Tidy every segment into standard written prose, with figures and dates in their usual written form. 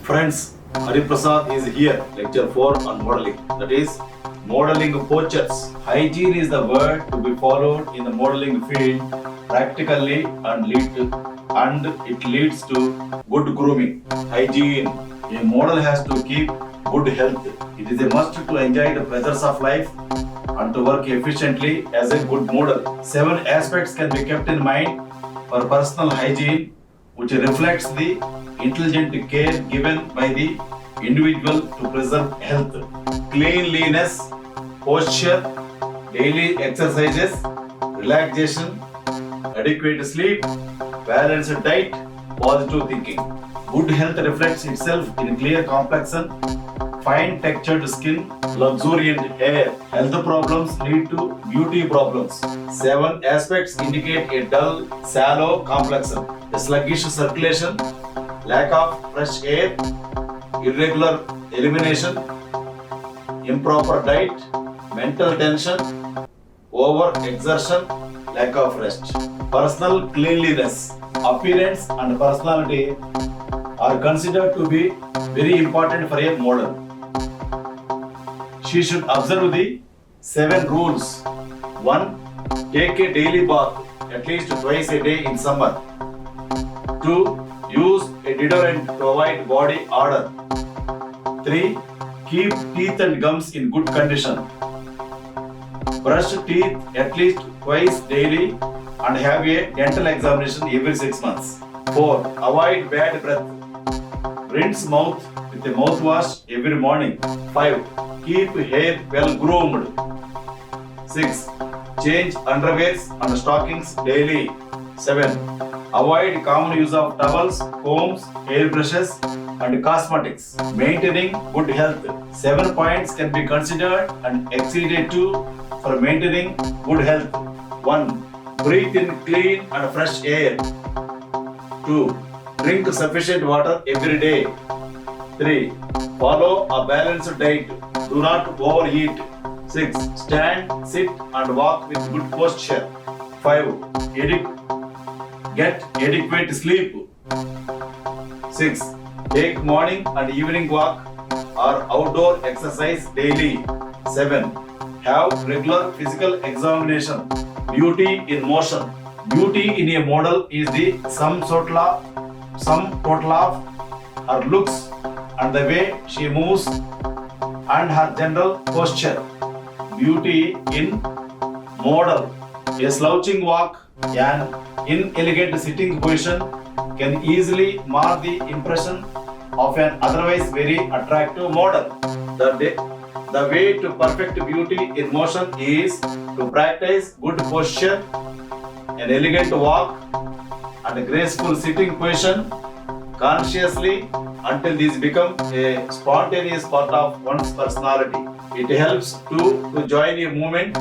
Friends, Hari Prasad is here, lecture 4 on modeling. That is, modeling postures. Hygiene is the word to be followed in the modeling field practically and it leads to good grooming. Hygiene. A model has to keep good health. It is a must to enjoy the pleasures of life and to work efficiently as a good model. 7 aspects can be kept in mind for personal hygiene, which reflects the intelligent care given by the individual to preserve health. Cleanliness, posture, daily exercises, relaxation, adequate sleep, balanced diet, positive thinking. Good health reflects itself in clear complexion, fine textured skin, luxuriant hair. Health problems lead to beauty problems. 7 aspects indicate a dull, sallow complexion, a sluggish circulation, lack of fresh air, irregular elimination, improper diet, mental tension, over-exertion, lack of rest. Personal cleanliness, appearance and personality are considered to be very important for a model. She should observe the 7 rules. 1. Take a daily bath at least twice a day in summer. 2. Use a deodorant to avoid body odor. 3. Keep teeth and gums in good condition. Brush teeth at least twice daily and have a dental examination every 6 months. 4. Avoid bad breath. Rinse mouth with a mouthwash every morning. 5. Keep hair well groomed. 6. Change underwears and stockings daily. 7. Avoid common use of towels, combs, hairbrushes, and cosmetics. Maintaining good health. 7 points can be considered and exceeded to for maintaining good health. 1. Breathe in clean and fresh air. 2. Drink sufficient water every day. 3. Follow a balanced diet. Do not overeat. 6. Stand, sit, and walk with good posture. 5. Get adequate sleep. 6. Take morning and evening walk or outdoor exercise daily. 7. Have regular physical examination. Beauty in motion. Beauty in a model is the sum total of her looks and the way she moves and her general posture. Beauty in model. A slouching walk, an inelegant sitting position can easily mar the impression of an otherwise very attractive model. The way to perfect beauty in motion is to practice good posture, an elegant walk, and a graceful sitting position consciously until these become a spontaneous part of one's personality. It helps to join a movement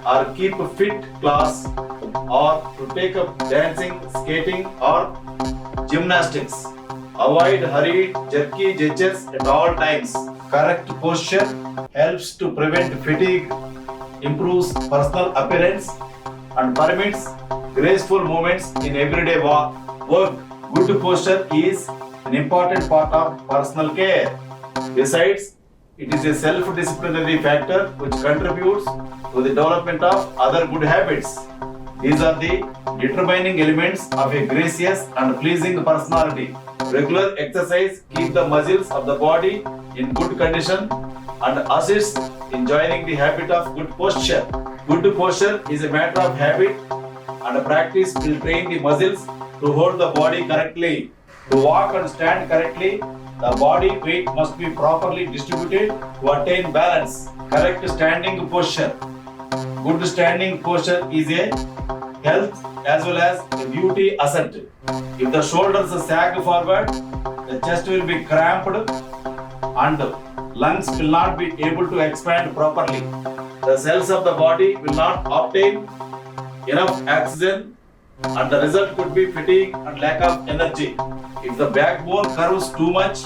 or keep a fit class or to take up dancing, skating or gymnastics. Avoid hurried, jerky gestures at all times. Correct posture helps to prevent fatigue, improves personal appearance and permits graceful movements in everyday work. Good posture is an important part of personal care. Besides, it is a self-disciplinary factor which contributes to the development of other good habits. These are the determining elements of a gracious and pleasing personality. Regular exercise keeps the muscles of the body in good condition and assists in joining the habit of good posture. Good posture is a matter of habit and practice will train the muscles to hold the body correctly. To walk and stand correctly, the body weight must be properly distributed to attain balance. Correct standing posture. Good standing posture is a health as well as a beauty asset. If the shoulders sag forward, the chest will be cramped and lungs will not be able to expand properly. The cells of the body will not obtain enough oxygen and the result could be fatigue and lack of energy. If the backbone curves too much,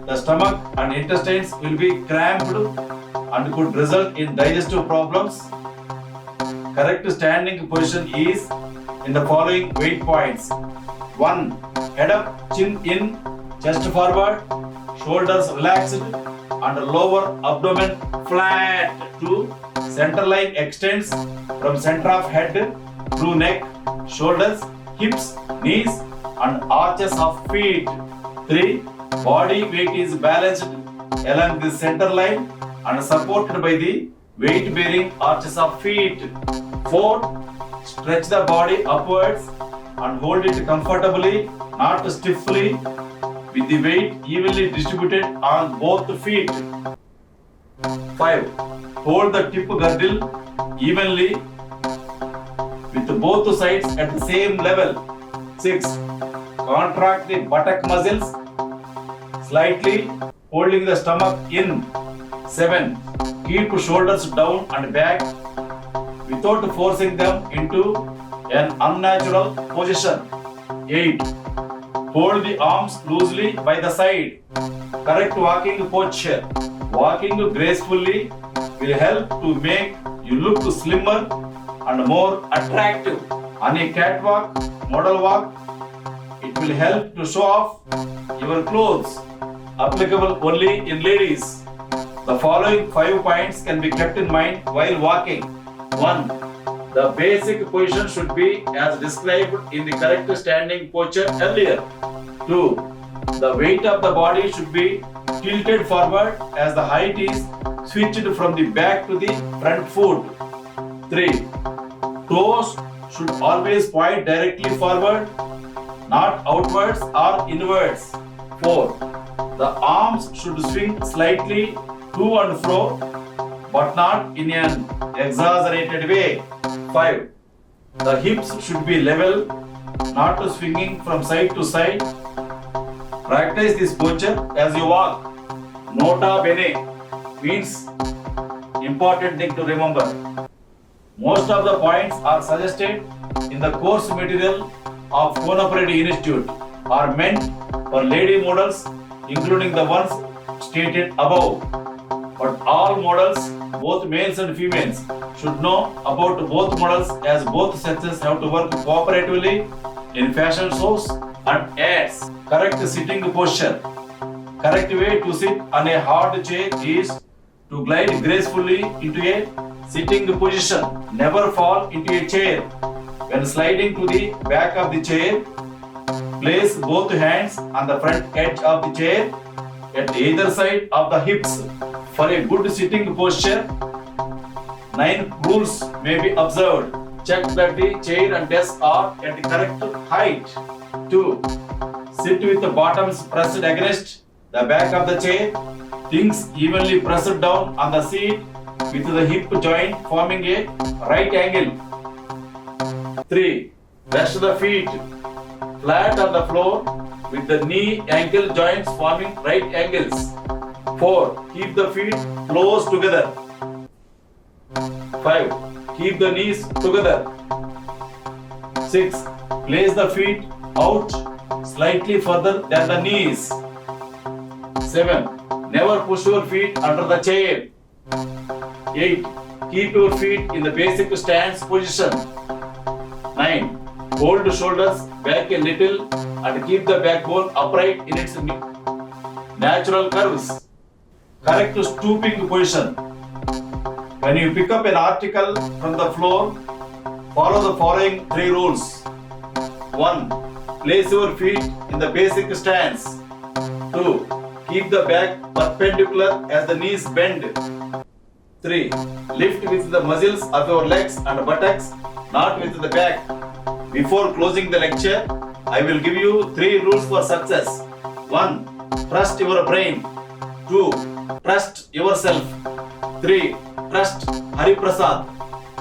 the stomach and intestines will be cramped and could result in digestive problems. Correct standing position is in the following weight points. 1. Head up, chin in, chest forward, shoulders relaxed and lower abdomen flat. 2. Center line extends from center of head through neck, shoulders, hips, knees and arches of feet. 3. Body weight is balanced along the center line and supported by the weight bearing arches of feet. 4. Stretch the body upwards and hold it comfortably, not stiffly, with the weight evenly distributed on both feet. 5. Hold the tip girdle evenly with both sides at the same level. 6. Contract the buttock muscles slightly, holding the stomach in. 7. Keep shoulders down and back without forcing them into an unnatural position. 8. Hold the arms loosely by the side. Correct walking posture. Walking gracefully will help to make you look slimmer and more attractive. On a catwalk, model walk, it will help to show off your clothes. Applicable only in ladies. The following 5 points can be kept in mind while walking. 1. The basic position should be as described in the correct standing posture earlier. 2. The weight of the body should be tilted forward as the height is switched from the back to the front foot. 3. Toes should always point directly forward, not outwards or inwards. 4. The arms should swing slightly to and fro, but not in an exaggerated way. 5. The hips should be level, not swinging from side to side. Practice this posture as you walk. Nota bene means important thing to remember. Most of the points are suggested in the course material of Phonopody Institute are meant for lady models, including the ones stated above. But all models, both males and females, should know about both models as both sexes have to work cooperatively in fashion shows and ads. Correct sitting posture. Correct way to sit on a hard chair is to glide gracefully into a sitting position. Never fall into a chair. When sliding to the back of the chair, place both hands on the front edge of the chair at either side of the hips. For a good sitting posture, 9 rules may be observed. Check that the chair and desk are at the correct height. 2. Sit with the bottoms pressed against the back of the chair. Things evenly pressed down on the seat with the hip joint forming a right angle. 3. Rest the feet flat on the floor with the knee ankle joints forming right angles. 4. Keep the feet close together. 5. Keep the knees together. 6. Place the feet out slightly further than the knees. 7. Never push your feet under the chair. 8. Keep your feet in the basic stance position. 9. Hold the shoulders back a little and keep the backbone upright in its natural curves. Correct stooping position. When you pick up an article from the floor, follow the following 3 rules. 1. Place your feet in the basic stance. 2. Keep the back perpendicular as the knees bend. 3. Lift with the muscles of your legs and buttocks, not with the back. Before closing the lecture, I will give you 3 rules for success. 1. Trust your brain. 2. Trust yourself. 3. Trust Hari Prasad.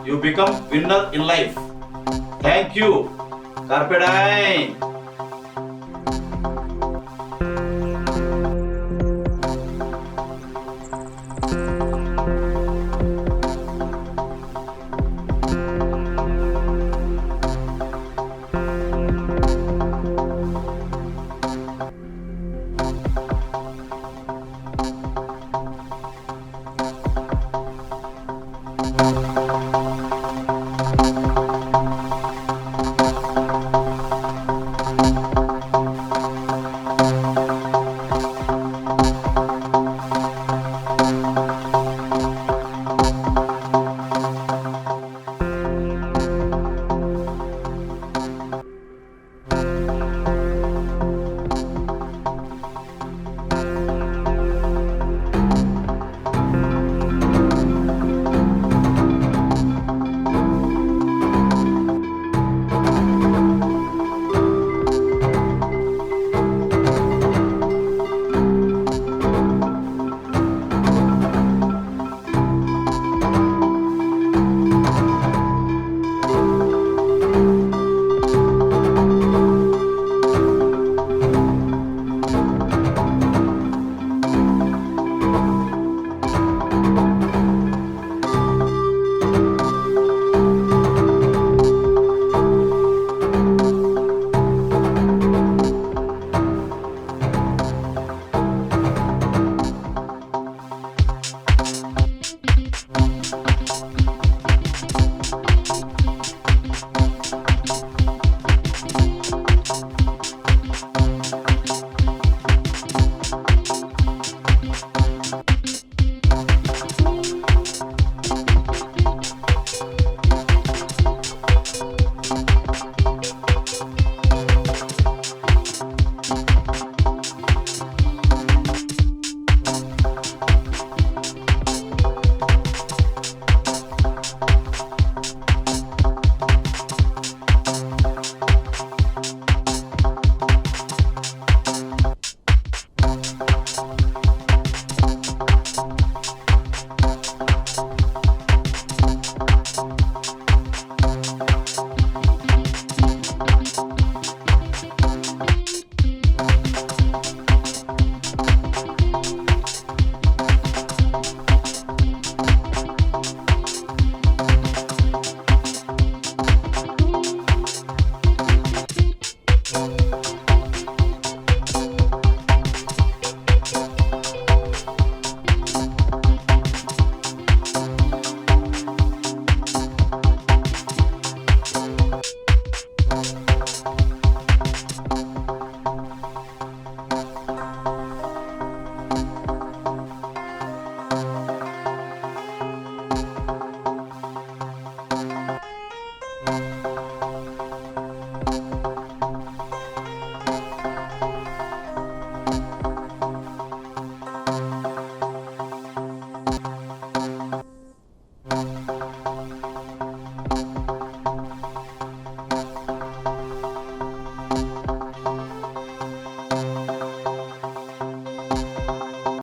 You become winner in life. Thank you. Carpe diem.